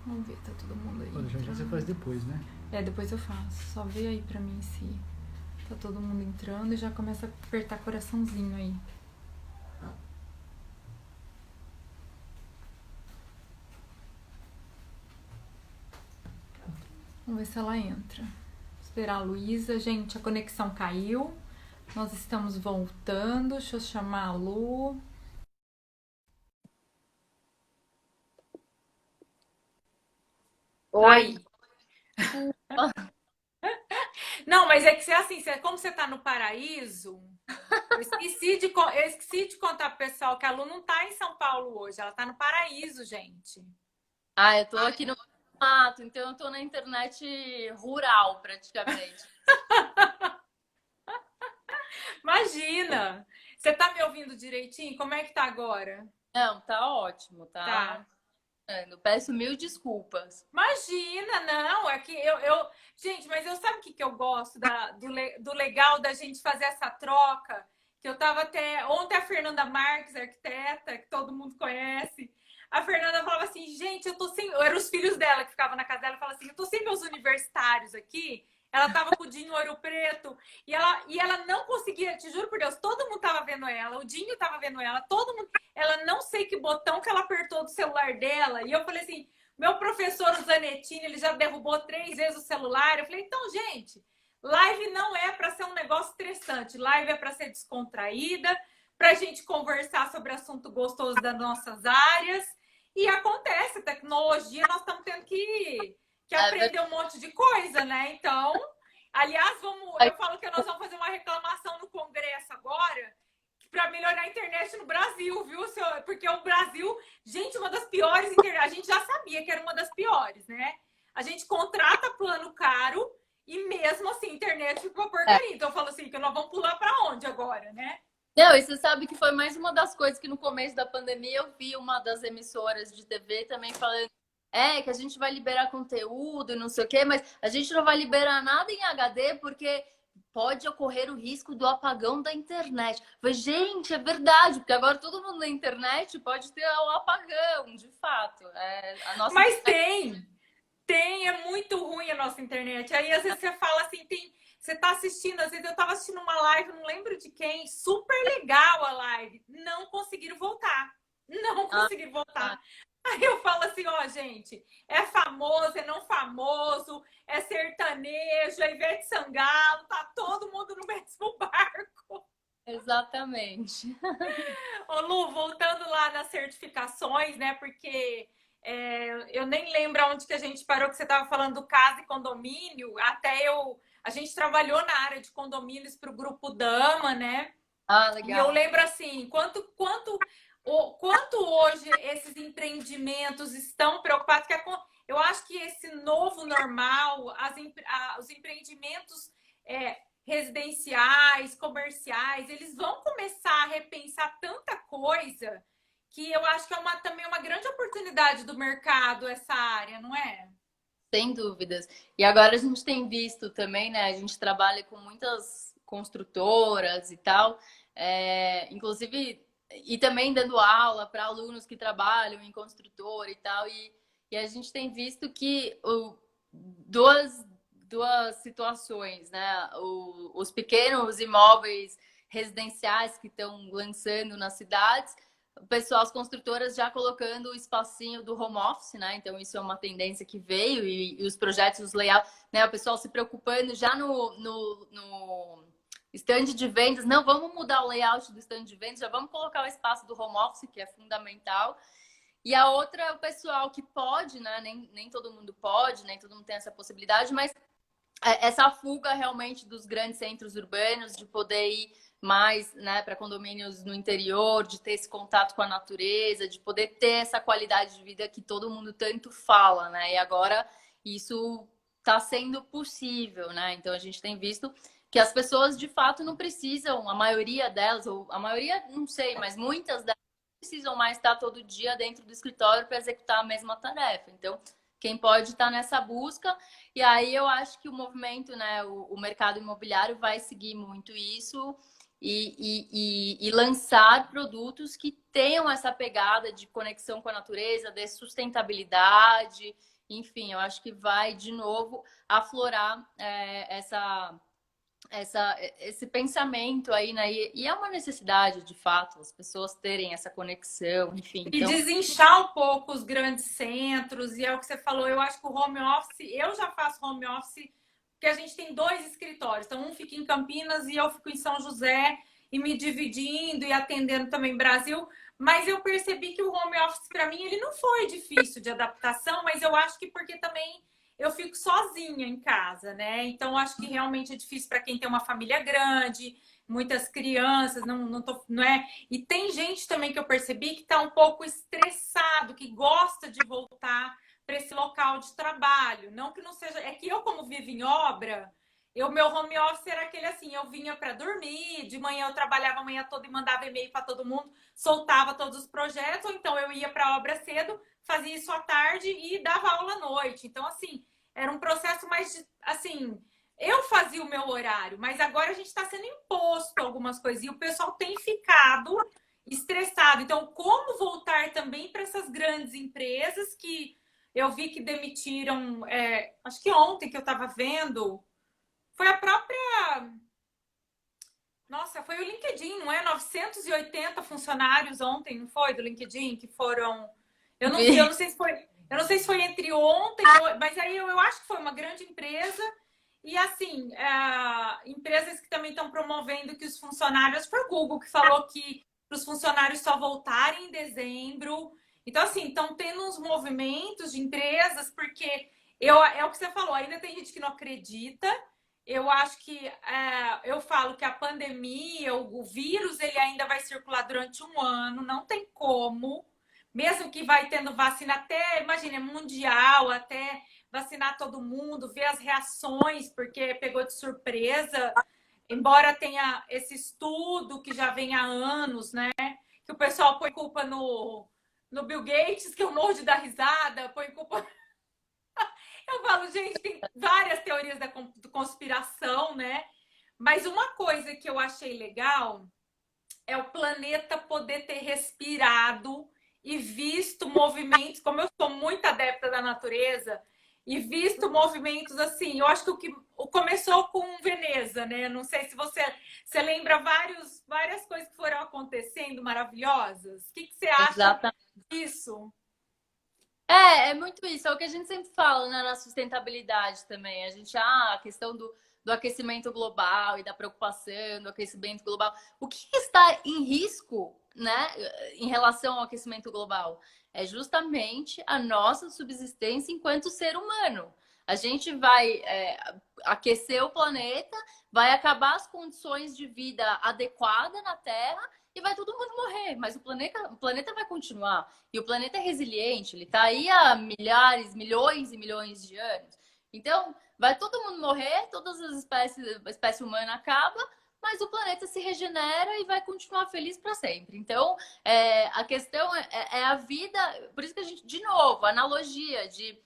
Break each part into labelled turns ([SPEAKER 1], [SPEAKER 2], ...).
[SPEAKER 1] Vamos ver, tá todo mundo aí
[SPEAKER 2] Pode deixar que você
[SPEAKER 1] entrando.
[SPEAKER 2] faz depois, né?
[SPEAKER 1] Depois eu faço. Só vê aí pra mim se tá todo mundo entrando e já começa a apertar coraçãozinho aí. Vamos ver se ela entra. Esperar a Luísa. Gente, a conexão caiu. Nós estamos voltando. Deixa eu chamar a Lu.
[SPEAKER 3] Oi,
[SPEAKER 1] Aí.
[SPEAKER 3] desculpa.
[SPEAKER 1] Não, mas é que assim, como você tá no paraíso, eu esqueci de contar pro pessoal que a Lu não tá em São Paulo hoje, ela tá no paraíso, gente.
[SPEAKER 3] Ah, eu tô aqui no mato, então eu tô na internet rural, praticamente.
[SPEAKER 1] Imagina! Você tá me ouvindo direitinho? Como é que tá agora?
[SPEAKER 3] Não, tá ótimo,
[SPEAKER 1] Tá.
[SPEAKER 3] tá? Eu peço mil desculpas.
[SPEAKER 1] Imagina, não, é que gente, mas eu sabe o que, que eu gosto do legal da gente fazer essa troca? Que eu tava até. Ontem a Fernanda Marques, arquiteta, que todo mundo conhece, a Fernanda falava assim, gente, eu tô sem. Eram os filhos dela que ficavam na casa dela, falava assim, eu tô sem meus universitários aqui. Ela tava com o Dinho Ouro Preto e ela não conseguia, te juro por Deus, todo mundo tava vendo ela, o Dinho tava vendo ela, todo mundo. Ela não sei que botão que ela apertou do celular dela. E eu falei assim, meu professor, o Zanettini, ele já derrubou 3 vezes o celular. Eu falei, então, gente, live não é para ser um negócio estressante. Live é para ser descontraída, para a gente conversar sobre assunto gostoso das nossas áreas. E acontece, tecnologia, nós estamos tendo que
[SPEAKER 3] É verdade.
[SPEAKER 1] aprender um monte de coisa, né? Então, aliás, eu falo que nós vamos fazer uma reclamação no Congresso agora para melhorar a internet no Brasil, viu? Porque o Brasil, gente, uma das piores internet. A gente já sabia que era uma das piores, né? A gente contrata plano caro e mesmo assim a internet fica uma
[SPEAKER 3] É.
[SPEAKER 1] porcaria. Então eu falo assim, que nós vamos pular para onde agora, né?
[SPEAKER 3] Não, e você sabe que foi mais uma das coisas que no começo da pandemia eu vi uma das emissoras de TV também falando que a gente vai liberar conteúdo e não sei o quê, mas a gente não vai liberar nada em HD porque pode ocorrer o risco do apagão da internet. Eu falei, gente, é verdade, porque agora todo mundo na internet pode ter o apagão, de fato. A nossa
[SPEAKER 1] Mas
[SPEAKER 3] internet.
[SPEAKER 1] é muito ruim a nossa internet. Aí às vezes você fala assim, você tá assistindo, às vezes eu tava assistindo uma live, não lembro de quem, super legal a live. Não conseguiram voltar. Não
[SPEAKER 3] Ah,
[SPEAKER 1] conseguiram voltar. Aí eu falo assim, ó, gente, é famoso, é não famoso, é sertanejo, é Ivete Sangalo, tá todo mundo no mesmo barco.
[SPEAKER 3] exatamente.
[SPEAKER 1] Ô Lu, voltando lá nas certificações, né, porque eu nem lembro onde que a gente parou, que você estava falando do casa e condomínio, a gente trabalhou na área de condomínios para o Grupo Dama, né,
[SPEAKER 3] Ah,
[SPEAKER 1] e eu
[SPEAKER 3] legal.
[SPEAKER 1] lembro assim, quanto hoje esses empreendimentos estão preocupados, eu acho que esse novo normal, os empreendimentos residenciais, comerciais, eles vão começar a repensar tanta coisa que eu acho que também uma grande oportunidade do mercado essa área, não é?
[SPEAKER 3] Sem dúvidas. E agora a gente tem visto também, né? A gente trabalha com muitas construtoras e tal, inclusive, e também dando aula para alunos que trabalham em construtora e tal. E a gente tem visto que duas situações, né? Os pequenos imóveis residenciais que estão lançando nas cidades, o pessoal, as construtoras já colocando o espacinho do home office, né? Então, isso é uma tendência que veio e os projetos, os layouts, né? O pessoal se preocupando já no stand de vendas. Não, vamos mudar o layout do stand de vendas, já vamos colocar o espaço do home office, que é fundamental. E a outra é o pessoal que pode, né? Nem todo mundo pode, nem todo mundo tem essa possibilidade, mas essa fuga realmente dos grandes centros urbanos, de poder ir mais, né, para condomínios no interior, de ter esse contato com a natureza, de poder ter essa qualidade de vida que todo mundo tanto fala, né? E agora isso está sendo possível, né? Então a gente tem visto que as pessoas de fato não precisam, a maioria delas, ou a maioria não sei, mas muitas delas não precisam mais estar todo dia dentro do escritório para executar a mesma tarefa. Então, quem pode estar nessa busca, e aí eu acho que o movimento, né, o mercado imobiliário vai seguir muito isso e lançar produtos que tenham essa pegada de conexão com a natureza, de sustentabilidade, enfim, eu acho que vai de novo aflorar esse pensamento aí, né? E é uma necessidade, de fato, as pessoas terem essa conexão, enfim.
[SPEAKER 1] E
[SPEAKER 3] Então,
[SPEAKER 1] desinchar um pouco os grandes centros, e é o que você falou, eu acho que o home office, eu já faço home office, porque a gente tem 2 escritórios, então um fica em Campinas e eu fico em São José, e me dividindo e atendendo também Brasil, mas eu percebi que o home office para mim ele não foi difícil de adaptação, mas eu acho que porque também eu fico sozinha em casa, né? Então acho que realmente é difícil para quem tem uma família grande, muitas crianças, não é. E tem gente também que eu percebi que está um pouco estressado, que gosta de voltar para esse local de trabalho. Não que não seja. É que eu, como vivo em obra, meu home office era aquele assim: eu vinha para dormir, de manhã eu trabalhava a manhã toda e mandava e-mail para todo mundo, soltava todos os projetos, ou então eu ia para a obra cedo, fazia isso à tarde e dava aula à noite. Então, assim, era um processo mais assim. Eu fazia o meu horário, mas agora a gente está sendo imposto algumas coisas e o pessoal tem ficado estressado. Então, como voltar também para essas grandes empresas que eu vi que demitiram, acho que ontem que eu estava vendo, foi a própria. Nossa, foi o LinkedIn, não é? 980 funcionários ontem, não foi? Do LinkedIn, que foram. Eu não sei se foi. Eu não sei se foi entre ontem, mas aí eu acho que foi uma grande empresa. E assim, empresas que também estão promovendo que os funcionários, foi o Google que falou que para os funcionários só voltarem em dezembro. Então, assim, estão tendo uns movimentos de empresas, porque é o que você falou, ainda tem gente que não acredita. Eu acho que eu falo que a pandemia, o vírus, ele ainda vai circular durante um ano, não tem como. Mesmo que vai tendo vacina até, imagina, mundial, até vacinar todo mundo, ver as reações, porque pegou de surpresa. Embora tenha esse estudo que já vem há anos, né? Que o pessoal põe culpa no Bill Gates, que eu morro de dar risada, põe culpa. Eu falo, gente, tem várias teorias da conspiração, né? Mas uma coisa que eu achei legal é o planeta poder ter respirado e visto movimentos, como eu sou muito adepta da natureza, e visto movimentos assim, eu acho que o que começou com Veneza, né? Não sei se você lembra várias coisas que foram acontecendo maravilhosas. O que você acha
[SPEAKER 3] exatamente.
[SPEAKER 1] disso?
[SPEAKER 3] É muito isso, é o que a gente sempre fala, né, na sustentabilidade também. A gente, a questão do aquecimento global e da preocupação do aquecimento global. O que está em risco, né, em relação ao aquecimento global? É justamente a nossa subsistência enquanto ser humano. A gente vai aquecer o planeta, vai acabar as condições de vida adequadas na Terra e vai todo mundo morrer, mas o planeta vai continuar. E o planeta é resiliente, ele está aí há milhares, milhões e milhões de anos. Então, vai todo mundo morrer, todas as espécies, a espécie humana acaba, mas o planeta se regenera e vai continuar feliz para sempre. Então, a questão é a vida, por isso que a gente, de novo, analogia de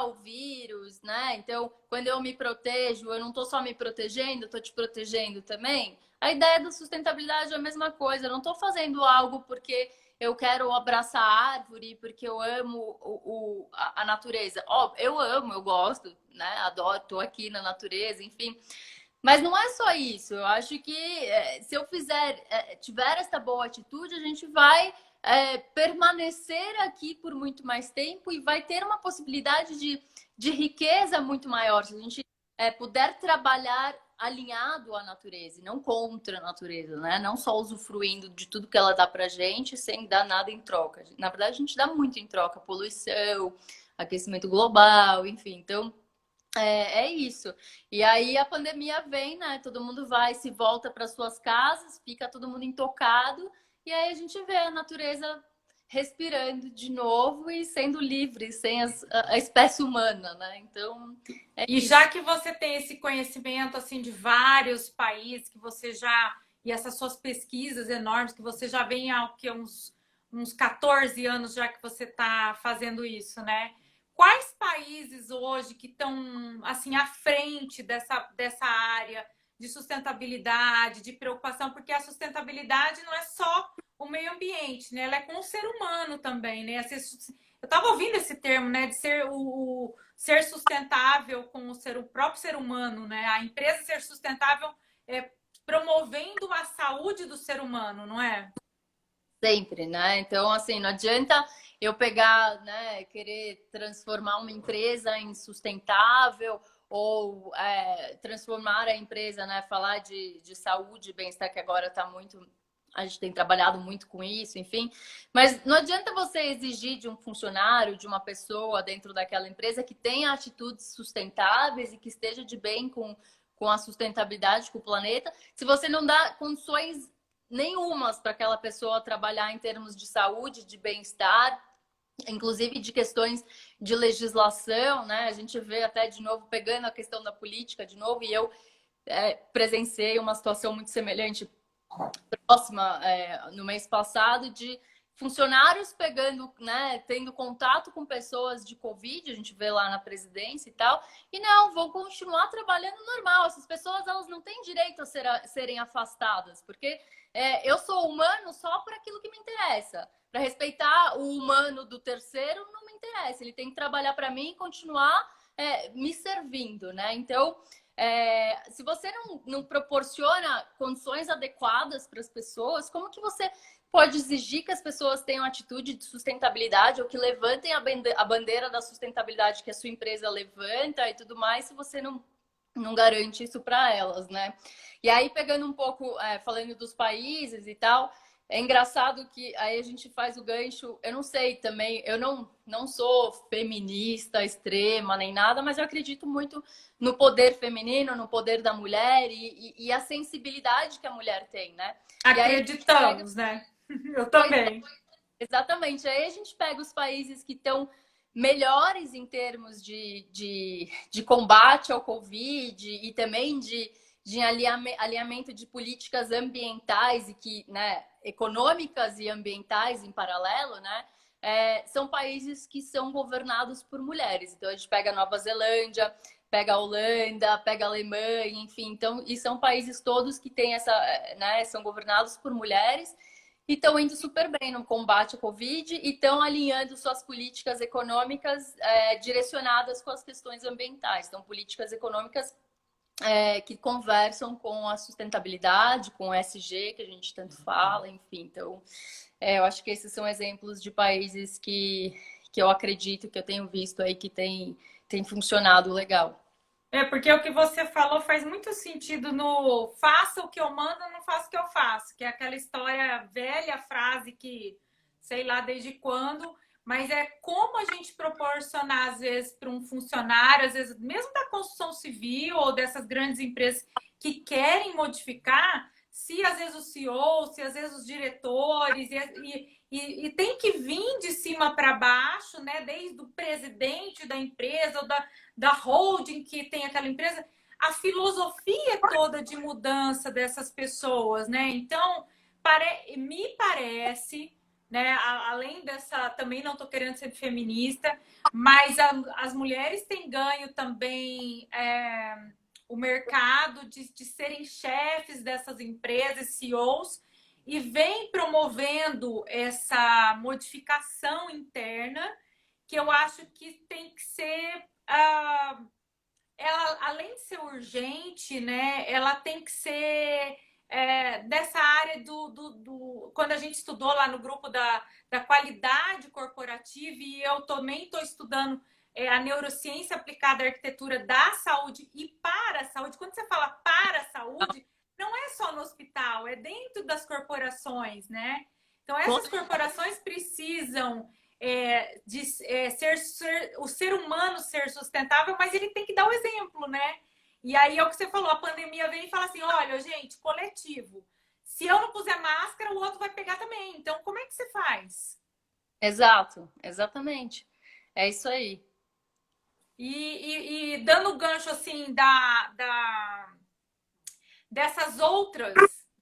[SPEAKER 3] o vírus, né? Então, quando eu me protejo, eu não estou só me protegendo, eu estou te protegendo também. A ideia da sustentabilidade é a mesma coisa. Eu não estou fazendo algo porque eu quero abraçar a árvore, porque eu amo a natureza. Ó, eu amo, eu gosto, né? Adoro, estou aqui na natureza, enfim. Mas não é só isso. Eu acho que se eu tiver essa boa atitude, a gente vai permanecer aqui por muito mais tempo e vai ter uma possibilidade de riqueza muito maior. Se a gente puder trabalhar alinhado à natureza e não contra a natureza, né? Não só usufruindo de tudo que ela dá pra gente sem dar nada em troca. Na verdade, a gente dá muito em troca, poluição, aquecimento global, enfim. Então, é isso. E aí a pandemia vem, né? Todo mundo se volta para suas casas, fica todo mundo intocado, e aí a gente vê a natureza respirando de novo e sendo livre, sem a espécie humana, né? Então,
[SPEAKER 1] E
[SPEAKER 3] isso.
[SPEAKER 1] já que você tem esse conhecimento assim de vários países que você já e essas suas pesquisas enormes que você já vem há uns 14 anos já que você está fazendo isso, né? Quais países hoje que estão assim à frente dessa área de sustentabilidade, de preocupação, porque a sustentabilidade não é só o meio ambiente, né? Ela é com o ser humano também, né? Eu estava ouvindo esse termo, né? De ser o ser sustentável com o próprio ser humano, né? A empresa ser sustentável promovendo a saúde do ser humano, não é?
[SPEAKER 3] Sempre, né? Então, assim, não adianta eu pegar, né, querer transformar uma empresa em sustentável ou transformar a empresa, né, falar de saúde e bem-estar, que agora está muito. A gente tem trabalhado muito com isso, enfim. Mas não adianta você exigir de um funcionário, de uma pessoa dentro daquela empresa que tenha atitudes sustentáveis e que esteja de bem com a sustentabilidade, com o planeta, se você não dá condições nenhumas para aquela pessoa trabalhar em termos de saúde, de bem-estar, inclusive de questões de legislação, né? A gente vê até de novo pegando a questão da política de novo, e eu presenciei uma situação muito semelhante próxima no mês passado de funcionários pegando, né, tendo contato com pessoas de Covid, a gente vê lá na presidência e tal, e não, vão continuar trabalhando normal. Essas pessoas, elas não têm direito a serem afastadas, porque eu sou humano só por aquilo que me interessa. Para respeitar o humano do terceiro, não me interessa. Ele tem que trabalhar para mim e continuar me servindo, né? Então, se você não proporciona condições adequadas para as pessoas, como que você pode exigir que as pessoas tenham atitude de sustentabilidade ou que levantem a bandeira da sustentabilidade que a sua empresa levanta e tudo mais, se você não garante isso para elas, né? E aí, pegando um pouco, falando dos países e tal, é engraçado que aí a gente faz o gancho, eu não sei também, eu não sou feminista extrema nem nada, mas eu acredito muito no poder feminino, no poder da mulher e a sensibilidade que a mulher tem, né? E aí a gente pega...
[SPEAKER 1] Acreditamos, né? Eu também.
[SPEAKER 3] Exatamente. Aí a gente pega os países que estão melhores em termos de combate ao Covid e também de alinhamento de políticas ambientais e que, né, econômicas e ambientais em paralelo, né? São países que são governados por mulheres. Então a gente pega a Nova Zelândia, pega a Holanda, pega a Alemanha, enfim. Então, e são países todos que têm né, são governados por mulheres e estão indo super bem no combate ao Covid e estão alinhando suas políticas econômicas direcionadas com as questões ambientais. Então, políticas econômicas que conversam com a sustentabilidade, com o ESG, que a gente tanto fala, enfim. Então, eu acho que esses são exemplos de países que eu acredito, que eu tenho visto aí, que tem funcionado legal.
[SPEAKER 1] Porque o que você falou faz muito sentido no faça o que eu mando, não faça o que eu faço, que é aquela história velha, frase que sei lá desde quando, mas é como a gente proporcionar, às vezes, para um funcionário, às vezes, mesmo da construção civil ou dessas grandes empresas que querem modificar, se às vezes o CEO, se às vezes os diretores, e tem que vir de cima para baixo, né? Desde o presidente da empresa ou da holding que tem aquela empresa, a filosofia toda de mudança dessas pessoas, né? Então, me parece, né? Além dessa, também não estou querendo ser feminista, mas as mulheres têm ganho também o mercado de serem chefes dessas empresas, CEOs, e vem promovendo essa modificação interna que eu acho que tem que ser ela, além de ser urgente, né, ela tem que ser dessa área quando a gente estudou lá no grupo da qualidade corporativa, e eu também estou estudando a neurociência aplicada à arquitetura da saúde e para a saúde. Quando você fala para a saúde, não é só no hospital, é dentro das corporações, né? Então, essas corporações precisam o ser humano ser sustentável, mas ele tem que dar o exemplo, né? E aí é o que você falou, a pandemia vem e fala assim, olha, gente, coletivo, se eu não puser máscara, o outro vai pegar também. Então, como é que você faz?
[SPEAKER 3] Exato, exatamente. É isso aí.
[SPEAKER 1] E dando gancho, assim,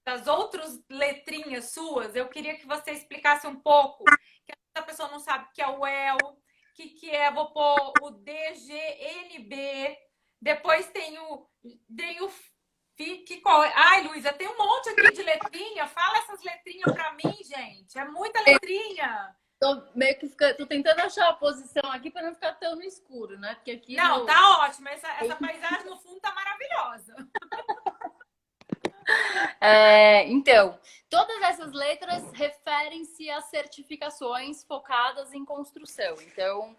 [SPEAKER 1] das outras letrinhas suas, eu queria que você explicasse um pouco, que a pessoa não sabe o que é o EL, o que é, vou pôr o DGNB, depois tem o FIC, Ai, Luísa, tem um monte aqui de letrinha. Fala essas letrinhas pra mim, gente. É muita letrinha.
[SPEAKER 3] Tô tentando achar a posição aqui para não ficar tão no escuro, né? Porque aqui
[SPEAKER 1] Não,
[SPEAKER 3] no.
[SPEAKER 1] tá ótimo. Essa paisagem no fundo tá maravilhosa.
[SPEAKER 3] Então, todas essas letras referem-se a certificações focadas em construção. Então,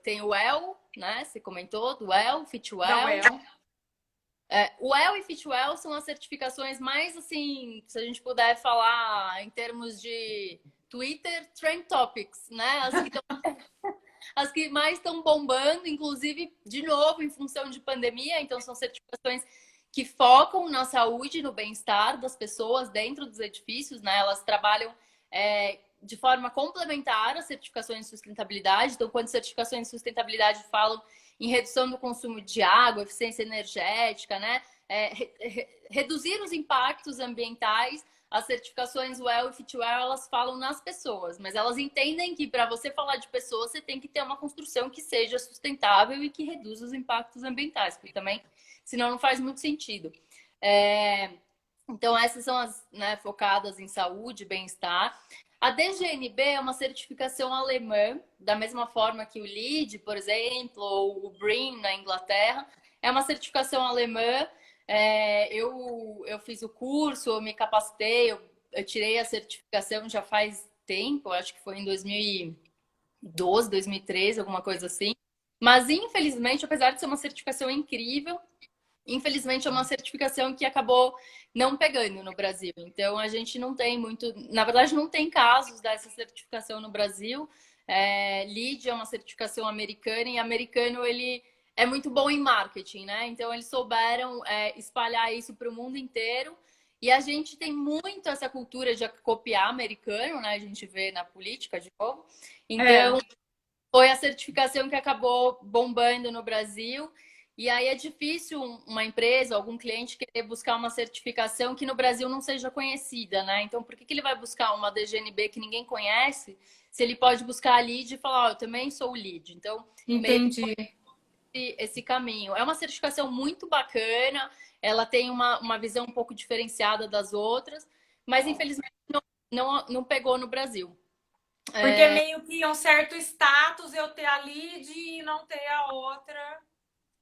[SPEAKER 3] tem o WELL, né? Você comentou, do WELL,
[SPEAKER 1] Da
[SPEAKER 3] Fitwel.
[SPEAKER 1] Well.
[SPEAKER 3] O WELL e Fitwel são as certificações mais, assim, se a gente puder falar em termos de Twitter, Trend Topics, né? As que mais estão bombando, inclusive, de novo, em função de pandemia. Então, são certificações que focam na saúde e no bem-estar das pessoas dentro dos edifícios, né? Elas trabalham de forma complementar às certificações de sustentabilidade. Então, quando certificações de sustentabilidade falam em redução do consumo de água, eficiência energética, né? Reduzir os impactos ambientais. As certificações WELL e Fitwel, elas falam nas pessoas, mas elas entendem que para você falar de pessoas, você tem que ter uma construção que seja sustentável e que reduza os impactos ambientais, porque também, senão não faz muito sentido. Então, essas são as, né, focadas em saúde, bem-estar. A DGNB é uma certificação alemã, da mesma forma que o LEED, por exemplo, ou o BREEAM na Inglaterra. É uma certificação alemã. Eu fiz o curso, eu me capacitei, eu tirei a certificação já faz tempo, acho que foi em 2012, 2013, alguma coisa assim. Mas, infelizmente, apesar de ser uma certificação incrível, infelizmente é uma certificação que acabou não pegando no Brasil. Então, a gente não tem muito... Na verdade, não tem casos dessa certificação no Brasil. LEED é uma certificação americana e americano, ele é muito bom em marketing, né? Então, eles souberam espalhar isso para o mundo inteiro. E a gente tem muito essa cultura de copiar americano, né? A gente vê na política de novo. Então, foi a certificação que acabou bombando no Brasil. E aí é difícil uma empresa, algum cliente querer buscar uma certificação que no Brasil não seja conhecida, né? Então, por que ele vai buscar uma DGNB que ninguém conhece, se ele pode buscar a LEED e falar, eu também sou o LEED. Então, meio que
[SPEAKER 1] Entendi.
[SPEAKER 3] esse caminho. É uma certificação muito bacana, ela tem uma visão um pouco diferenciada das outras, mas infelizmente não pegou no Brasil.
[SPEAKER 1] Porque meio que um certo status eu ter a lead e não ter a outra.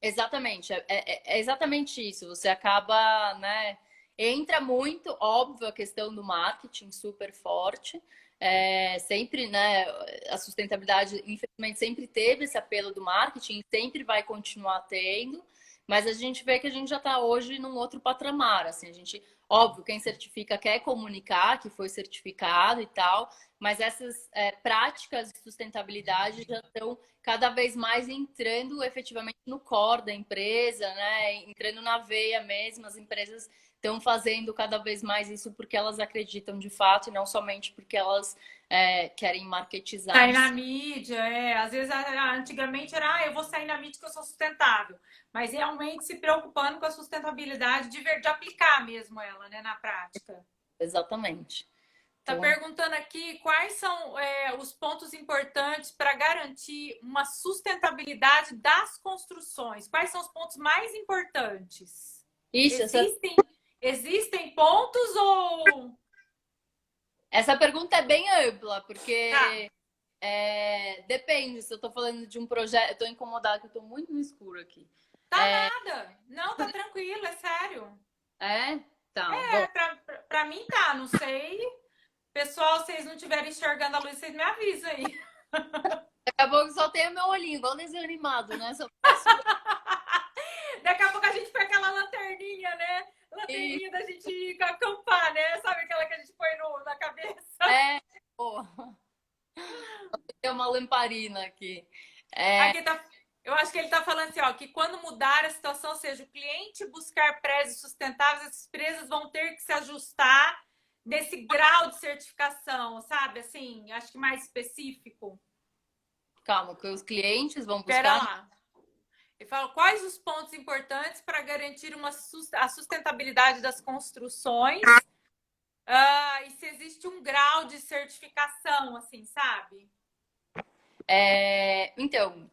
[SPEAKER 3] Exatamente, é exatamente isso. Você acaba, né? Entra muito, óbvio, a questão do marketing super forte. Sempre, né? A sustentabilidade, infelizmente, sempre teve esse apelo do marketing, sempre vai continuar tendo, mas a gente vê que a gente já está hoje num outro patamar. Assim, a gente, óbvio, quem certifica quer comunicar que foi certificado e tal, mas essas práticas de sustentabilidade já estão cada vez mais entrando efetivamente no core da empresa, né? Entrando na veia mesmo. As empresas estão fazendo cada vez mais isso porque elas acreditam de fato e não somente porque elas querem marketizar.
[SPEAKER 1] Sair na mídia, às vezes antigamente era, eu vou sair na mídia que eu sou sustentável, mas realmente se preocupando com a sustentabilidade de aplicar mesmo ela, né, na prática.
[SPEAKER 3] Exatamente.
[SPEAKER 1] Tá
[SPEAKER 3] Então,
[SPEAKER 1] perguntando aqui quais são os pontos importantes para garantir uma sustentabilidade das construções. Quais são os pontos mais importantes?
[SPEAKER 3] ixi,
[SPEAKER 1] Existem pontos ou...
[SPEAKER 3] essa pergunta é bem ampla,
[SPEAKER 1] Tá,
[SPEAKER 3] porque depende. Se eu estou falando de um projeto, eu estou incomodada que eu estou muito no escuro aqui.
[SPEAKER 1] tá nada. Não, tá tranquilo, é sério.
[SPEAKER 3] Tá, bom.
[SPEAKER 1] Pra mim tá, não sei. Pessoal, se vocês não estiverem enxergando a luz, vocês me avisam aí.
[SPEAKER 3] Daqui a pouco só tem o meu olhinho, igual desenho animado, né? Só
[SPEAKER 1] Daqui a pouco a gente põe aquela lanterninha, né? Lanterninha da gente acampar, né? Sabe aquela que a gente põe na cabeça?
[SPEAKER 3] Pô, tem uma lamparina aqui.
[SPEAKER 1] Aqui tá. Eu acho que ele está falando assim, ó, que quando mudar a situação, ou seja, o cliente buscar prédios sustentáveis, as empresas vão ter que se ajustar nesse grau de certificação, sabe? Assim, acho que mais específico.
[SPEAKER 3] Calma, que os clientes vão
[SPEAKER 1] Espera
[SPEAKER 3] buscar.
[SPEAKER 1] lá. Ele fala quais os pontos importantes para garantir a sustentabilidade das construções e se existe um grau de certificação, assim, sabe?
[SPEAKER 3] Então,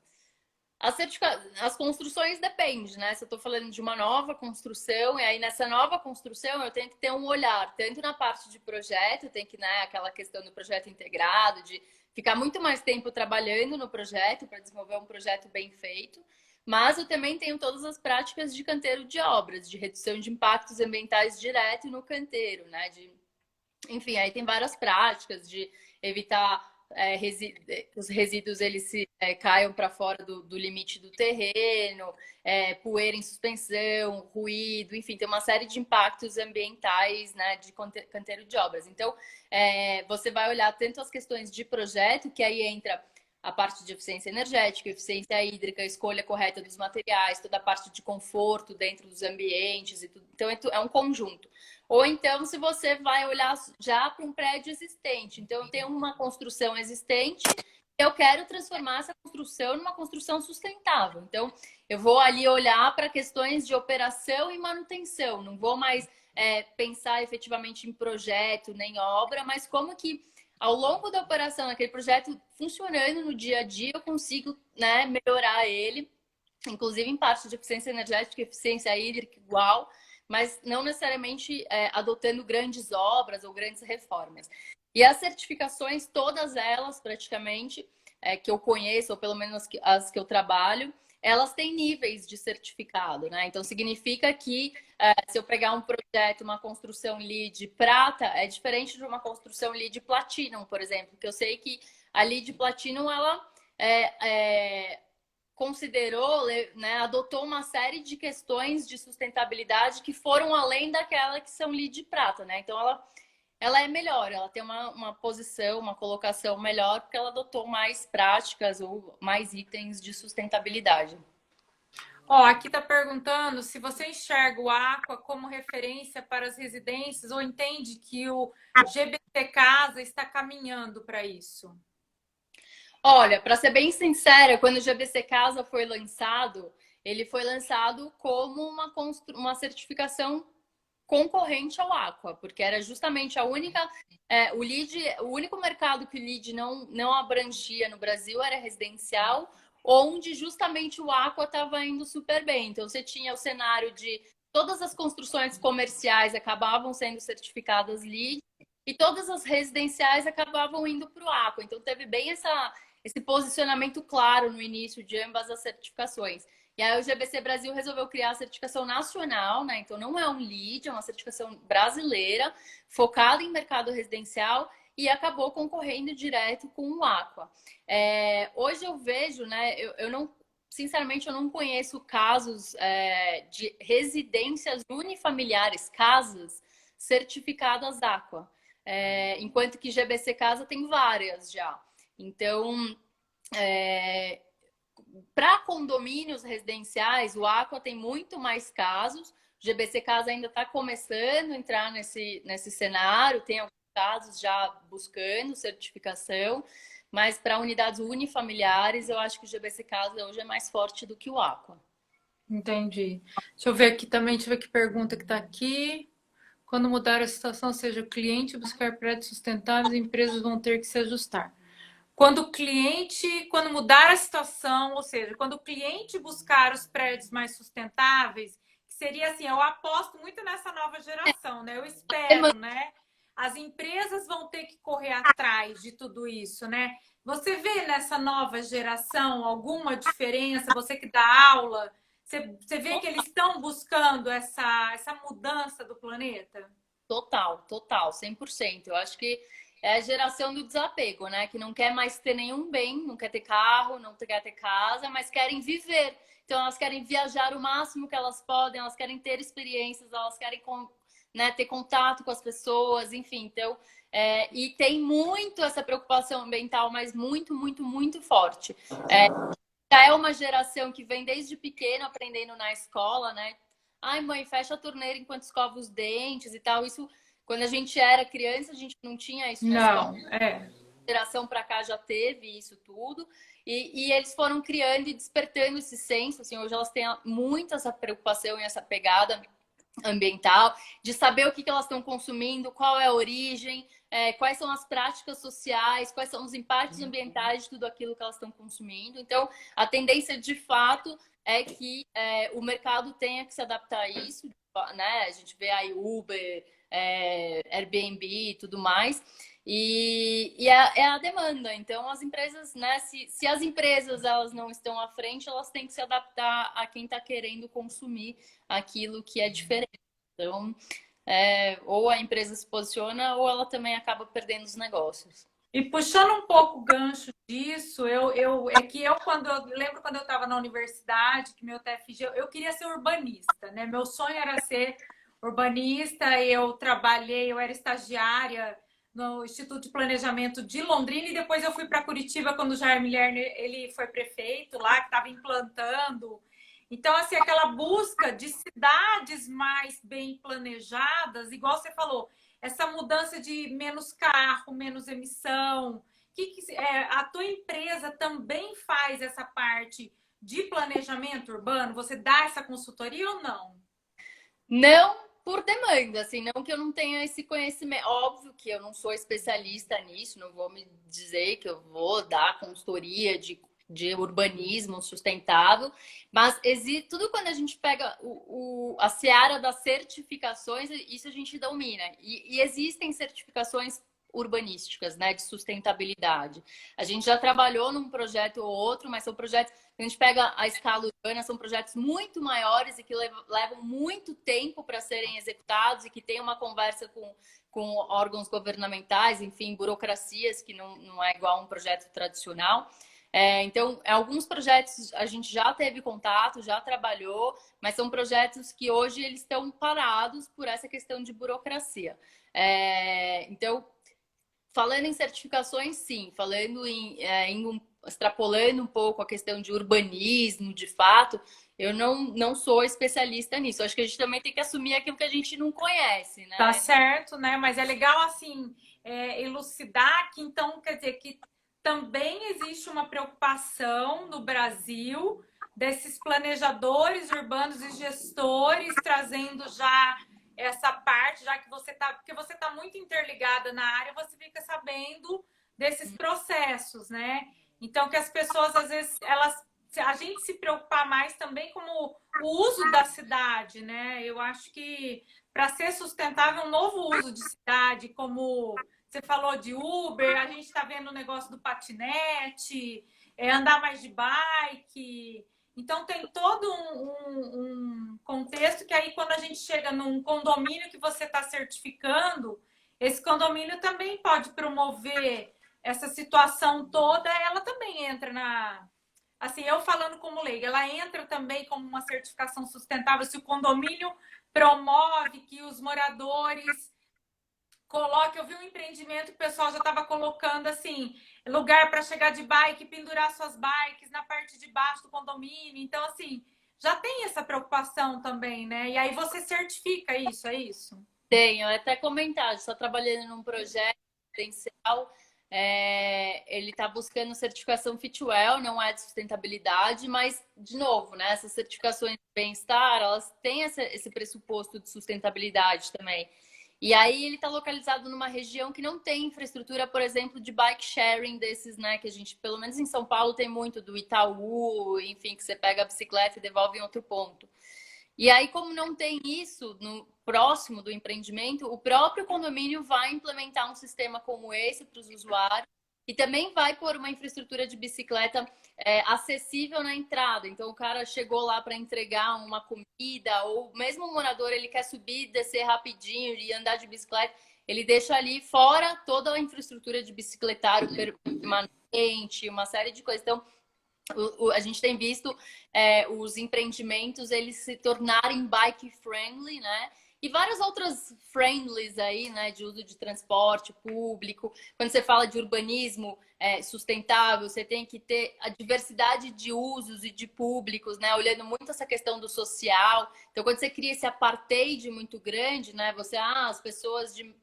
[SPEAKER 3] As construções depende, né? Se eu estou falando de uma nova construção, e aí nessa nova construção eu tenho que ter um olhar, tanto na parte de projeto, tem que, né, aquela questão do projeto integrado, de ficar muito mais tempo trabalhando no projeto para desenvolver um projeto bem feito. Mas eu também tenho todas as práticas de canteiro de obras, de redução de impactos ambientais direto no canteiro, né? Enfim, aí tem várias práticas de evitar os resíduos eles caiam para fora do limite do terreno, poeira em suspensão, ruído, enfim, tem uma série de impactos ambientais, né, de canteiro de obras. Então, você vai olhar tanto as questões de projeto, que aí entra a parte de eficiência energética, eficiência hídrica, escolha correta dos materiais, toda a parte de conforto dentro dos ambientes e tudo. Então, é um conjunto. Ou então, se você vai olhar já para um prédio existente. Então, eu tenho uma construção existente, eu quero transformar essa construção numa construção sustentável. Então, eu vou ali olhar para questões de operação e manutenção. Não vou mais pensar efetivamente em projeto, nem obra, mas como que ao longo da operação, aquele projeto funcionando no dia a dia, eu consigo, né, melhorar ele, inclusive em parte de eficiência energética, eficiência hídrica igual, mas não necessariamente adotando grandes obras ou grandes reformas. E as certificações, todas elas praticamente, que eu conheço, ou pelo menos as que eu trabalho, elas têm níveis de certificado, né? Então, significa que se eu pegar um projeto, uma construção LEED prata, é diferente de uma construção LEED Platinum, por exemplo, que eu sei que a LEED Platinum, ela considerou, né, adotou uma série de questões de sustentabilidade que foram além daquela que são LEED prata, né? Então, ela é melhor, ela tem uma posição, uma colocação melhor, porque ela adotou mais práticas ou mais itens de sustentabilidade.
[SPEAKER 1] Ó, aqui está perguntando se você enxerga o Aqua como referência para as residências ou entende que o GBT Casa está caminhando para isso.
[SPEAKER 3] Olha, para ser bem sincera, quando o GBC Casa foi lançado, ele foi lançado como uma certificação concorrente ao Aqua, porque era justamente a única, o único mercado que o LEED não abrangia no Brasil era residencial, onde justamente o Aqua estava indo super bem. Então você tinha o cenário de todas as construções comerciais acabavam sendo certificadas LEED e todas as residenciais acabavam indo para o Aqua. Então teve bem esse posicionamento claro no início de ambas as certificações. E aí o GBC Brasil resolveu criar a certificação nacional, né? Então não é um LEED, é uma certificação brasileira, focada em mercado residencial e acabou concorrendo direto com o Aqua. Hoje eu vejo, né? Eu não, sinceramente, eu não conheço casos de residências unifamiliares, casas certificadas Aqua. Enquanto que GBC Casa tem várias já. Então, para condomínios residenciais, o Aqua tem muito mais casos. O GBC Casa ainda está começando a entrar nesse cenário, tem alguns casos já buscando certificação, mas para unidades unifamiliares, eu acho que o GBC Casa hoje é mais forte do que o Aqua.
[SPEAKER 1] Entendi. Deixa eu ver aqui também, deixa eu ver que pergunta que está aqui. Quando mudar a situação, seja o cliente buscar prédios sustentáveis, empresas vão ter que se ajustar. Quando mudar a situação, ou seja, quando o cliente buscar os prédios mais sustentáveis, que seria assim, eu aposto muito nessa nova geração, né? Eu espero, né? As empresas vão ter que correr atrás de tudo isso, né? Você vê nessa nova geração alguma diferença? Você que dá aula, você vê que eles estão buscando essa mudança do planeta?
[SPEAKER 3] Total, 100%. Eu acho que é a geração do desapego, né? Que não quer mais ter nenhum bem, não quer ter carro, não quer ter casa, mas querem viver. Então, elas querem viajar o máximo que elas podem, elas querem ter experiências, elas querem, né, ter contato com as pessoas, enfim. Então, e tem muito essa preocupação ambiental, mas muito, muito, muito forte. Já é uma geração que vem desde pequeno aprendendo na escola, né? Ai, mãe, fecha a torneira enquanto escova os dentes e tal. Isso, quando a gente era criança, a gente não tinha isso na escola.
[SPEAKER 1] Não,
[SPEAKER 3] Geração para cá já teve isso tudo. E eles foram criando e despertando esse senso. Assim, hoje elas têm muito essa preocupação e essa pegada ambiental, de saber o que elas estão consumindo, qual é a origem, quais são as práticas sociais, quais são os impactos ambientais de tudo aquilo que elas estão consumindo. Então, a tendência de fato é que o mercado tenha que se adaptar a isso, né? A gente vê aí Uber, Airbnb e tudo mais. E é a demanda. Então, as empresas, né? Se as empresas elas não estão à frente, elas têm que se adaptar a quem está querendo consumir aquilo que é diferente. Então, ou a empresa se posiciona ou ela também acaba perdendo os negócios.
[SPEAKER 1] E puxando um pouco o gancho disso, eu lembro quando eu estava na universidade, que meu TFG, eu queria ser urbanista, né? Meu sonho era ser urbanista, eu era estagiária no Instituto de Planejamento de Londrina e depois eu fui para Curitiba quando o Jair Milner ele foi prefeito lá, que estava implantando. Então, assim, aquela busca de cidades mais bem planejadas, igual você falou, essa mudança de menos carro, menos emissão. A tua empresa também faz essa parte de planejamento urbano? Você dá essa consultoria ou não?
[SPEAKER 3] Não por demanda, assim, não que eu não tenha esse conhecimento. Óbvio que eu não sou especialista nisso, não vou me dizer que eu vou dar consultoria de urbanismo sustentável, mas existe tudo quando a gente pega a seara das certificações, isso a gente domina. E existem certificações urbanísticas, né, de sustentabilidade. A gente já trabalhou num projeto ou outro, mas são projetos a gente pega a escala urbana, são projetos muito maiores e que levam muito tempo para serem executados e que tem uma conversa com órgãos governamentais, enfim, burocracias, que não é igual a um projeto tradicional. Então, alguns projetos a gente já teve contato, já trabalhou, mas são projetos que hoje eles estão parados por essa questão de burocracia. Então, falando em certificações, sim. Falando extrapolando um pouco a questão de urbanismo, de fato, eu não sou especialista nisso. Acho que a gente também tem que assumir aquilo que a gente não conhece, né?
[SPEAKER 1] Tá certo, né? Mas é legal, assim, elucidar que, então, quer dizer, que também existe uma preocupação no Brasil desses planejadores urbanos e gestores trazendo já essa parte, já que porque você está muito interligada na área, você fica sabendo desses processos, né? Então, que as pessoas, às vezes, a gente se preocupar mais também como o uso da cidade, né? Eu acho que para ser sustentável, um novo uso de cidade, como você falou de Uber, a gente está vendo o negócio do patinete, andar mais de bike. Então, tem todo um contexto que aí, quando a gente chega num condomínio que você está certificando, esse condomínio também pode promover essa situação toda, ela também entra na. Assim, eu falando como leiga, ela entra também como uma certificação sustentável se o condomínio promove que os moradores coloquem. Eu vi um empreendimento que o pessoal já estava colocando assim, lugar para chegar de bike, pendurar suas bikes na parte de baixo do condomínio. Então, assim, já tem essa preocupação também, né? E aí você certifica isso, é isso?
[SPEAKER 3] Tenho, até comentar, está trabalhando num projeto potencial. Ele está buscando certificação Fitwel, não é de sustentabilidade, mas, de novo, né, essas certificações de bem-estar, elas têm esse pressuposto de sustentabilidade também. E aí ele está localizado numa região que não tem infraestrutura, por exemplo, de bike sharing desses, né, que a gente, pelo menos em São Paulo, tem muito do Itaú, enfim, que você pega a bicicleta e devolve em outro ponto. E aí, como não tem isso no próximo do empreendimento, o próprio condomínio vai implementar um sistema como esse para os usuários e também vai pôr uma infraestrutura de bicicleta acessível na entrada. Então, o cara chegou lá para entregar uma comida ou mesmo o morador ele quer subir, descer rapidinho e andar de bicicleta, ele deixa ali fora toda a infraestrutura de bicicletário permanente, uma série de coisas. Então, a gente tem visto os empreendimentos eles se tornarem bike friendly, né? E várias outras friendlies aí, né? De uso de transporte público. Quando você fala de urbanismo sustentável, você tem que ter a diversidade de usos e de públicos, né? Olhando muito essa questão do social. Então, quando você cria esse apartheid muito grande, né? As pessoas de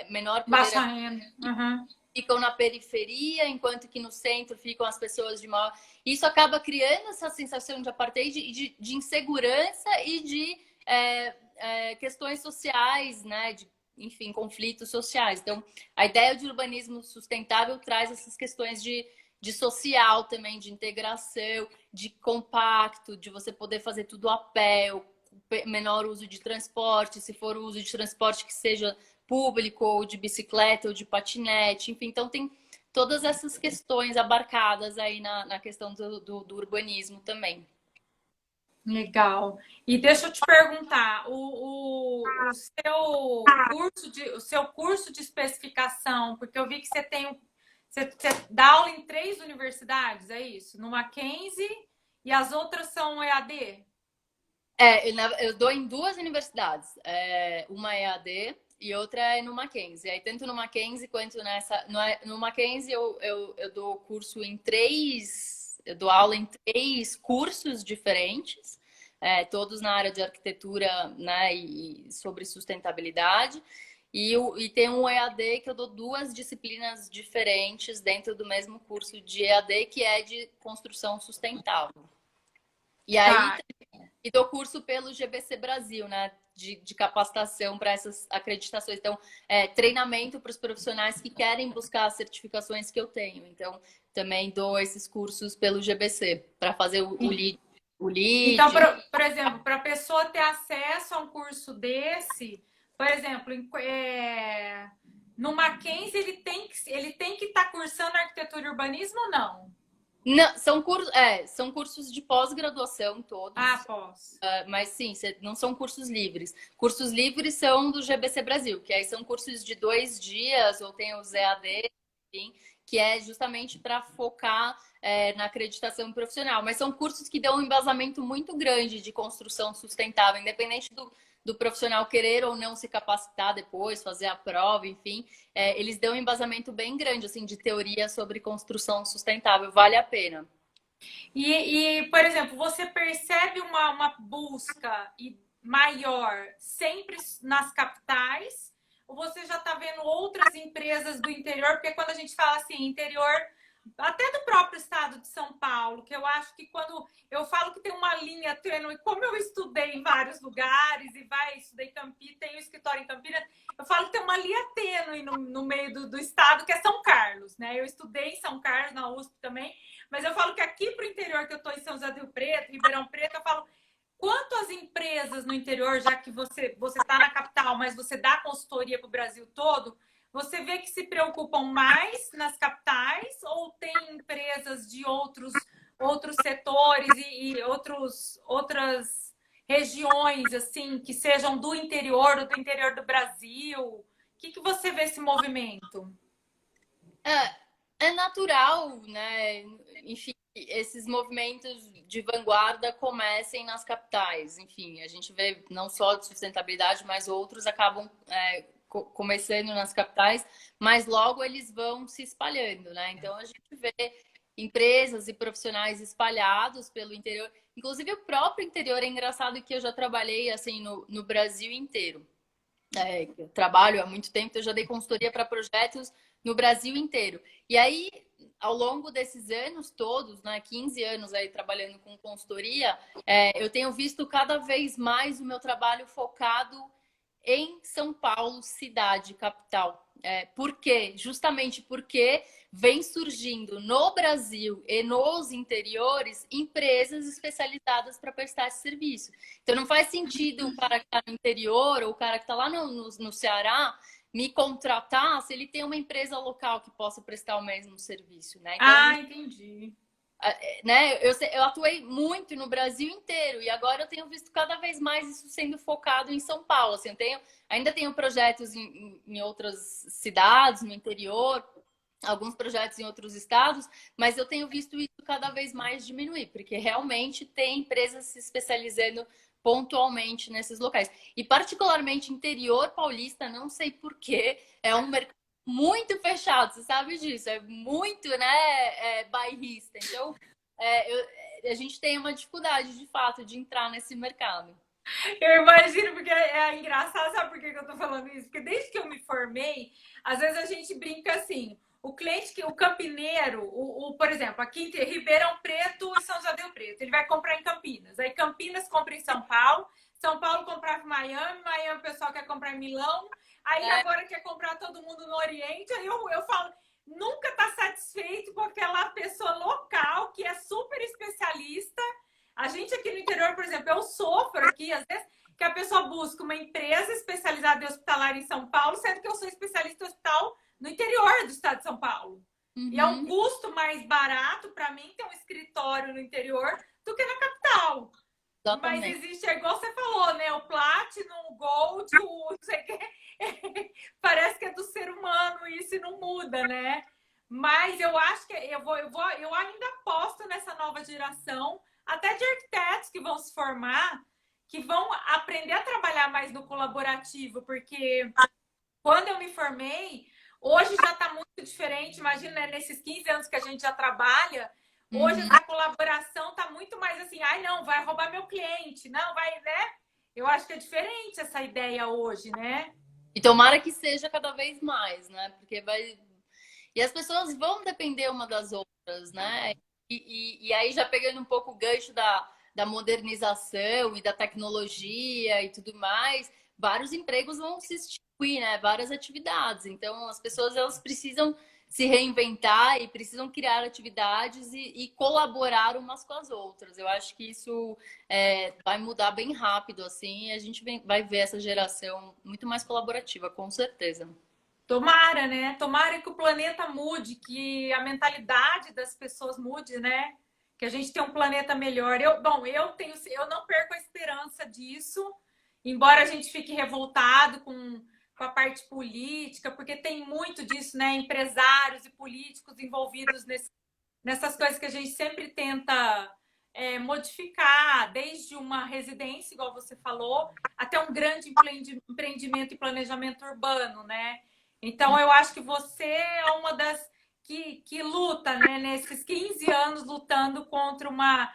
[SPEAKER 3] menor poder
[SPEAKER 1] Baixa renda. Uhum.
[SPEAKER 3] ficam na periferia, enquanto que no centro ficam as pessoas de maior. Isso acaba criando essa sensação de apartheid, de insegurança e de questões sociais, né? Enfim, conflitos sociais. Então, a ideia de urbanismo sustentável traz essas questões de social também, de integração, de compacto, de você poder fazer tudo a pé, menor uso de transporte, se for o uso de transporte que seja público, ou de bicicleta, ou de patinete, enfim. Então, tem todas essas questões abarcadas aí na questão do urbanismo também.
[SPEAKER 1] Legal. E deixa eu te perguntar, o seu curso de especificação, porque eu vi que você dá aula em 3 universidades, é isso? No Mackenzie e as outras são EAD?
[SPEAKER 3] Eu dou em 2 universidades. Uma é EAD e outra é no Mackenzie. Aí, tanto no Mackenzie quanto nessa. No Mackenzie, eu dou curso em 3. Eu dou aula em 3 cursos diferentes, todos na área de arquitetura, né, e sobre sustentabilidade. E tem um EAD que eu dou 2 disciplinas diferentes dentro do mesmo curso de EAD, que é de construção sustentável. E aí,
[SPEAKER 1] Tá.
[SPEAKER 3] e dou curso pelo GBC Brasil, né? De capacitação para essas acreditações. Então, treinamento para os profissionais que querem buscar as certificações que eu tenho. Então, também dou esses cursos pelo GBC para fazer o lead.
[SPEAKER 1] Então, por exemplo, para a pessoa ter acesso a um curso desse, por exemplo, no Mackenzie ele tem que estar cursando arquitetura e urbanismo ou não?
[SPEAKER 3] Não, são cursos de pós-graduação
[SPEAKER 1] Ah,
[SPEAKER 3] todos.
[SPEAKER 1] posso.
[SPEAKER 3] Mas sim, não são cursos livres. Cursos livres são do GBC Brasil, que aí são cursos de 2 dias, ou tem os EAD, enfim, que é justamente para focar na acreditação profissional. Mas são cursos que dão um embasamento muito grande de construção sustentável, independente do profissional querer ou não se capacitar depois, fazer a prova, enfim. Eles dão um embasamento bem grande, assim, de teoria sobre construção sustentável. Vale a pena.
[SPEAKER 1] Por exemplo, você percebe uma busca maior sempre nas capitais? Ou você já está vendo outras empresas do interior? Porque quando a gente fala assim, interior, até do próprio estado de São Paulo, que eu acho que quando eu falo que tem uma linha tênue, como eu estudei em vários lugares estudei em Campinas, tenho escritório em Campinas, eu falo que tem uma linha tênue no meio do estado, que é São Carlos, né? Eu estudei em São Carlos, na USP também, mas eu falo que aqui para o interior, que eu estou em São José do Rio Preto, Ribeirão Preto, eu falo quanto as empresas no interior, já que você está na capital, mas você dá consultoria para o Brasil todo, você vê que se preocupam mais nas capitais ou tem empresas de outros setores e outras regiões assim que sejam do interior ou do interior do Brasil? O que você vê esse movimento?
[SPEAKER 3] É natural, né? Enfim, esses movimentos de vanguarda comecem nas capitais. Enfim, a gente vê não só de sustentabilidade, mas outros acabam começando nas capitais, mas logo eles vão se espalhando, né? Então a gente vê empresas e profissionais espalhados pelo interior. Inclusive o próprio interior é engraçado que eu já trabalhei assim no Brasil inteiro. Eu trabalho há muito tempo, eu já dei consultoria para projetos no Brasil inteiro. E aí, ao longo desses anos todos, né, 15 anos aí trabalhando com consultoria, eu tenho visto cada vez mais o meu trabalho focado em São Paulo, cidade, capital. Por quê? Justamente porque vem surgindo no Brasil e nos interiores empresas especializadas para prestar esse serviço. Então não faz sentido o cara que está no interior ou o cara que está lá no Ceará me contratar se ele tem uma empresa local que possa prestar o mesmo serviço, né? Então,
[SPEAKER 1] Entendi.
[SPEAKER 3] né, eu atuei muito no Brasil inteiro e agora eu tenho visto cada vez mais isso sendo focado em São Paulo. Assim, ainda tenho projetos em outras cidades, no interior, alguns projetos em outros estados, mas eu tenho visto isso cada vez mais diminuir, porque realmente tem empresas se especializando pontualmente nesses locais. E particularmente interior paulista, não sei porquê, é um mercado muito fechado, você sabe disso, é muito, né, bairrista. Então, a gente tem uma dificuldade, de fato, de entrar nesse mercado.
[SPEAKER 1] Eu imagino, porque é engraçado, sabe por que eu tô falando isso? Porque desde que eu me formei, às vezes a gente brinca assim, o cliente, o campineiro, por exemplo, aqui em Ribeirão Preto e São José do Rio Preto, ele vai comprar em Campinas. Aí Campinas compra em São Paulo, São Paulo comprava em Miami, Miami o pessoal quer comprar em Milão, aí agora quer comprar todo mundo no Oriente. Aí eu falo, nunca tá satisfeito com aquela pessoa local que é super especialista. A gente aqui no interior, por exemplo, eu sofro aqui, às vezes, que a pessoa busca uma empresa especializada em hospitalar em São Paulo, sendo que eu sou especialista em hospital no interior do estado de São Paulo. E é um custo mais barato para mim ter um escritório no interior do que na capital. Mas
[SPEAKER 3] Exatamente.
[SPEAKER 1] existe, é igual você falou, né? O Platinum, o Gold, o não sei o quê. Parece que é do ser humano isso e não muda, né? Mas eu acho que eu ainda aposto nessa nova geração, até de arquitetos que vão se formar, que vão aprender a trabalhar mais no colaborativo, porque quando eu me formei, hoje já está muito diferente. Imagina, né, nesses 15 anos que a gente já trabalha, hoje a colaboração está muito mais assim, ai não, vai roubar meu cliente, não, vai, né? Eu acho que é diferente essa ideia hoje, né?
[SPEAKER 3] E tomara que seja cada vez mais, né? Porque vai. E as pessoas vão depender uma das outras, né? E aí, já pegando um pouco o gancho da modernização e da tecnologia e tudo mais, vários empregos vão se extinguir, né? Várias atividades. Então, as pessoas elas precisam se reinventar e precisam criar atividades e colaborar umas com as outras. Eu acho que isso vai mudar bem rápido, assim, e a gente vai ver essa geração muito mais colaborativa, com certeza.
[SPEAKER 1] Tomara, né? Tomara que o planeta mude, que a mentalidade das pessoas mude, né? Que a gente tenha um planeta melhor. Eu não perco a esperança disso, embora a gente fique revoltado com a parte política, porque tem muito disso, né? Empresários e políticos envolvidos nessas coisas que a gente sempre tenta modificar, desde uma residência, igual você falou, até um grande empreendimento e planejamento urbano, né? Então, eu acho que você é uma das que luta, né? Nesses 15 anos lutando contra uma.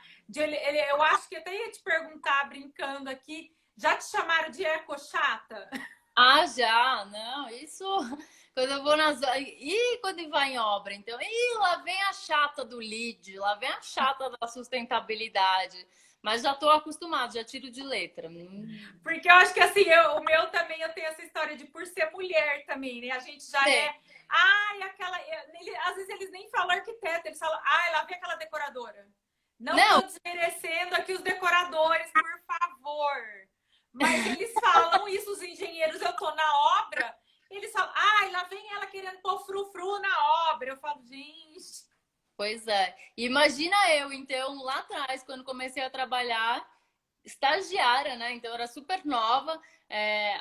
[SPEAKER 1] Eu acho que até ia te perguntar, brincando aqui, já te chamaram de eco-chata?
[SPEAKER 3] Ah, já, não, isso quando eu vou nas. E quando vai em obra, então, lá vem a chata do lead, lá vem a chata da sustentabilidade. Mas já estou acostumado, já tiro de letra.
[SPEAKER 1] Porque eu acho que assim, o meu também, eu tenho essa história de por ser mulher também, né? A gente já
[SPEAKER 3] Sim.
[SPEAKER 1] é. Ai, aquela. Às vezes eles nem falam arquiteto, eles falam, ai, lá vem aquela decoradora. Não
[SPEAKER 3] Não,
[SPEAKER 1] estou desmerecendo aqui os decoradores, por favor. Mas eles falam isso, os engenheiros, eu tô na obra, eles falam, ai, lá vem ela querendo pôr frufru na obra. Eu falo, gente.
[SPEAKER 3] pois é. Imagina eu, então, lá atrás, quando comecei a trabalhar, estagiária, né? Então, eu era super nova.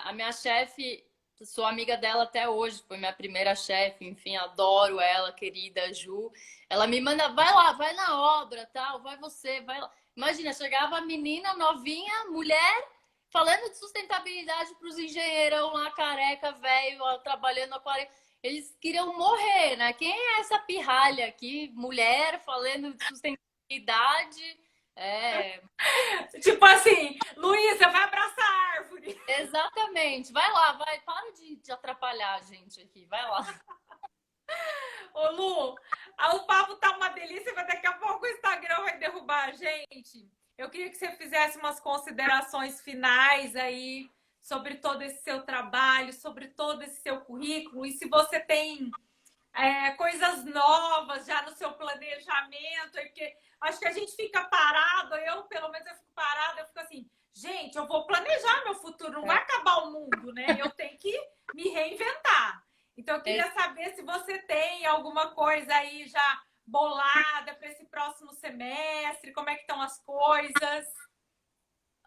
[SPEAKER 3] A minha chefe, sou amiga dela até hoje, foi minha primeira chefe, enfim, adoro ela, querida Ju. Ela me manda, vai lá, vai na obra, tal, vai você, vai lá. Imagina, chegava a menina novinha, mulher, falando de sustentabilidade para os engenheirão lá, careca, velho, trabalhando aquário. Eles queriam morrer, né? Quem é essa pirralha aqui, mulher, falando de sustentabilidade? É,
[SPEAKER 1] Tipo assim, Luísa, vai abraçar a árvore.
[SPEAKER 3] exatamente. Vai lá, vai. Para de atrapalhar a gente aqui. Vai lá.
[SPEAKER 1] Ô, Lu, o papo tá uma delícia, mas daqui a pouco o Instagram vai derrubar a gente. Eu queria que você fizesse umas considerações finais aí sobre todo esse seu trabalho, sobre todo esse seu currículo, e se você tem coisas novas já no seu planejamento, porque acho que a gente fica parado, pelo menos eu fico parada, eu fico assim, gente, eu vou planejar meu futuro, não vai acabar o mundo, né? Eu tenho que me reinventar. Então, eu queria saber se você tem alguma coisa aí já bolada para esse próximo semestre, como é que estão as coisas.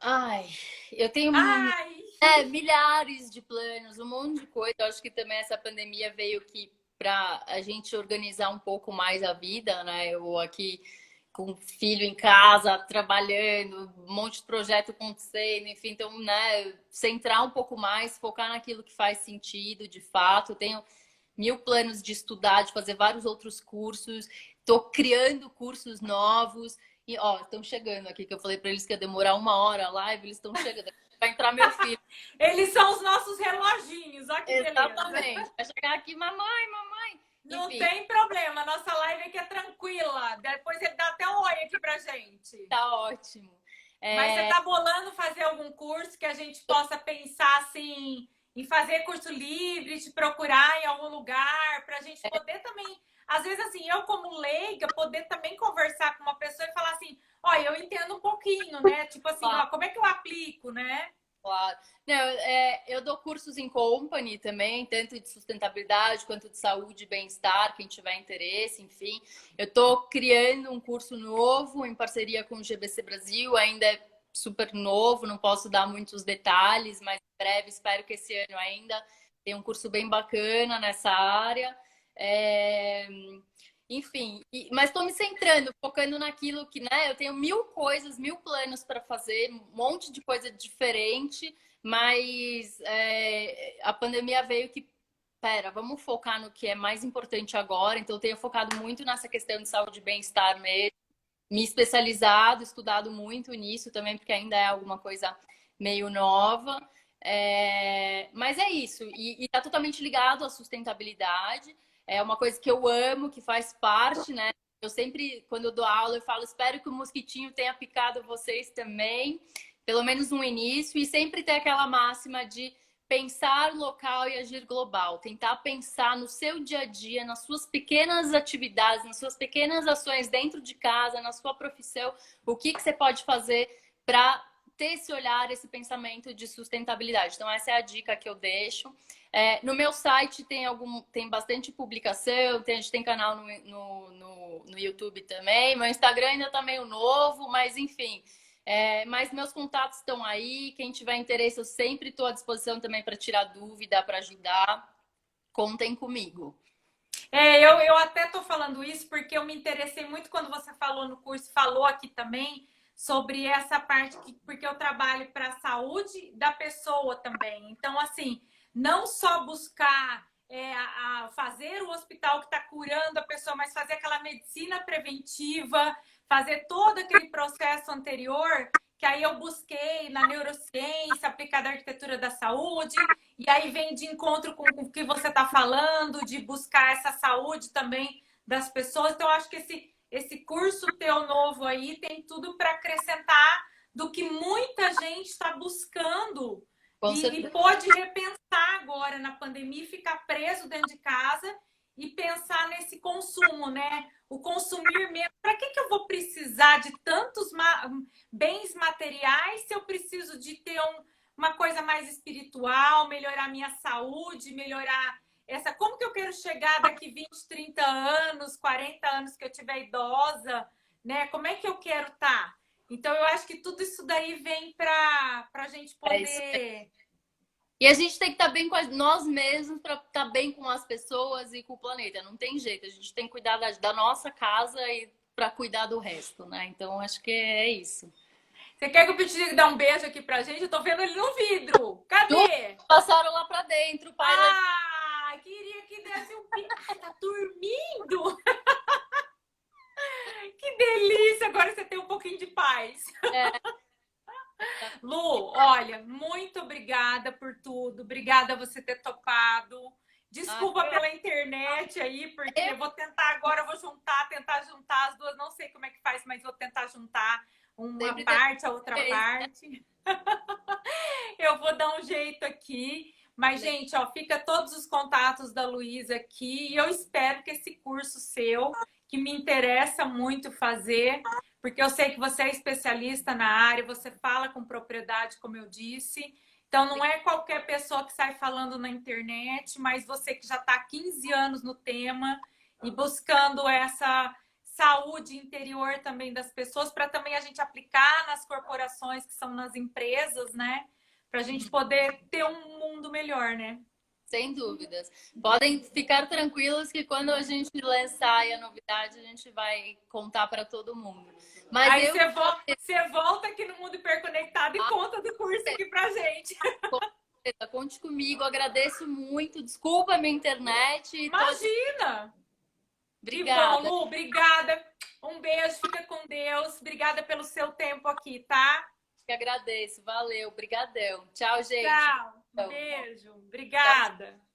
[SPEAKER 3] Ai, eu tenho
[SPEAKER 1] Ai,
[SPEAKER 3] milhares de planos, um monte de coisa. Eu acho que também essa pandemia veio que para a gente organizar um pouco mais a vida, né? Eu aqui com o filho em casa, trabalhando, um monte de projeto acontecendo, enfim, então, né, centrar um pouco mais, focar naquilo que faz sentido, de fato. Eu tenho mil planos de estudar, de fazer vários outros cursos, estou criando cursos novos. E, ó, estão chegando aqui, que eu falei para eles que ia demorar 1 hora a live, eles estão chegando. Vai entrar meu filho.
[SPEAKER 1] eles são os nossos reloginhos, olha que beleza.
[SPEAKER 3] Exatamente. Vai chegar aqui, mamãe, mamãe.
[SPEAKER 1] Não
[SPEAKER 3] Enfim,
[SPEAKER 1] tem problema, nossa live aqui é tranquila. Depois ele dá até um oi aqui pra gente.
[SPEAKER 3] tá ótimo.
[SPEAKER 1] Mas você está bolando fazer algum curso que a gente possa pensar assim em fazer curso livre, te procurar em algum lugar, para a gente poder também, às vezes assim, eu como leiga, poder também conversar com uma pessoa e falar assim, ó, eu entendo um pouquinho, né? Tipo assim, ó, como é que eu aplico, né?
[SPEAKER 3] Claro. Não, eu dou cursos em company também, tanto de sustentabilidade quanto de saúde e bem-estar, quem tiver interesse, enfim. Eu estou criando um curso novo em parceria com o GBC Brasil, ainda é super novo, não posso dar muitos detalhes, mas em breve, espero que esse ano ainda tenha um curso bem bacana nessa área. É... Enfim, mas estou me centrando, focando naquilo que, né? Eu tenho mil coisas, mil planos para fazer, um monte de coisa diferente, mas a pandemia veio que, pera, vamos focar no que é mais importante agora. Então, eu tenho focado muito nessa questão de saúde e bem-estar mesmo, me especializado, estudado muito nisso também, porque ainda é alguma coisa meio nova. Mas é isso, e está totalmente ligado à sustentabilidade. É uma coisa que eu amo, que faz parte, né? Eu sempre, quando eu dou aula, eu falo, espero que o mosquitinho tenha picado vocês também, pelo menos no início, e sempre ter aquela máxima de pensar local e agir global. Tentar pensar no seu dia a dia, nas suas pequenas atividades, nas suas pequenas ações dentro de casa, na sua profissão, o que você pode fazer para ter esse olhar, esse pensamento de sustentabilidade. Então, essa é a dica que eu deixo. No meu site tem bastante publicação, a gente tem canal no YouTube também. Meu Instagram ainda está meio novo, mas enfim. Mas meus contatos estão aí. Quem tiver interesse, eu sempre estou à disposição também para tirar dúvida, para ajudar. Contem comigo.
[SPEAKER 1] Eu até estou falando isso porque eu me interessei muito quando você falou no curso, falou aqui também sobre essa parte, porque eu trabalho para a saúde da pessoa também. Então, assim, não só buscar fazer o hospital que está curando a pessoa, mas fazer aquela medicina preventiva, fazer todo aquele processo anterior, que aí eu busquei na neurociência, aplicada à arquitetura da saúde, e aí vem de encontro com o que você está falando, de buscar essa saúde também das pessoas. Então, eu acho que esse curso teu novo aí tem tudo para acrescentar do que muita gente está buscando e pode repensar agora na pandemia e ficar preso dentro de casa e pensar nesse consumo, né? O consumir mesmo. Para que eu vou precisar de tantos bens materiais se eu preciso de ter uma coisa mais espiritual, melhorar minha saúde, melhorar essa. Como que eu quero chegar daqui 20, 30 anos, 40 anos que eu tiver idosa, né? Como é que eu quero estar? Então, eu acho que tudo isso daí vem para a gente poder.
[SPEAKER 3] E a gente tem que estar bem com nós mesmos para estar bem com as pessoas e com o planeta. Não tem jeito. A gente tem que cuidar da nossa casa e para cuidar do resto, né? Então, acho que é isso.
[SPEAKER 1] Você quer que eu te dê um beijo aqui pra gente? Eu tô vendo ele no vidro. Cadê?
[SPEAKER 3] Passaram lá para dentro, pai.
[SPEAKER 1] Queria que desse um beijo. Tá dormindo? Que delícia! Agora você tem um pouquinho de paz. Lu, olha, muito obrigada por tudo. Obrigada você ter topado. Desculpa pela internet aí, porque eu vou tentar agora, tentar juntar as duas. Não sei como é que faz, mas vou tentar juntar uma parte, a outra parte. Eu vou dar um jeito aqui. Mas, gente, ó, fica todos os contatos da Luísa aqui. E eu espero que esse curso seu, que me interessa muito fazer, porque eu sei que você é especialista na área, você fala com propriedade, como eu disse. Então, não é qualquer pessoa que sai falando na internet, mas você que já está há 15 anos no tema e buscando essa saúde interior também das pessoas, para também a gente aplicar nas corporações, que são nas empresas, né? Para a gente poder ter um mundo melhor, né?
[SPEAKER 3] Sem dúvidas. Podem ficar tranquilos que quando a gente lançar a novidade, a gente vai contar para todo mundo. Mas
[SPEAKER 1] aí você volta aqui no Mundo Hiperconectado e conta do curso aqui pra gente.
[SPEAKER 3] Conte comigo, agradeço muito. Desculpa a minha internet.
[SPEAKER 1] Imagina!
[SPEAKER 3] Obrigada.
[SPEAKER 1] Que bom, Lu, obrigada. Um beijo, fica com Deus. Obrigada pelo seu tempo aqui, tá?
[SPEAKER 3] Que agradeço, valeu, brigadão. Tchau, gente.
[SPEAKER 1] Tchau, um beijo, obrigada. Tchau.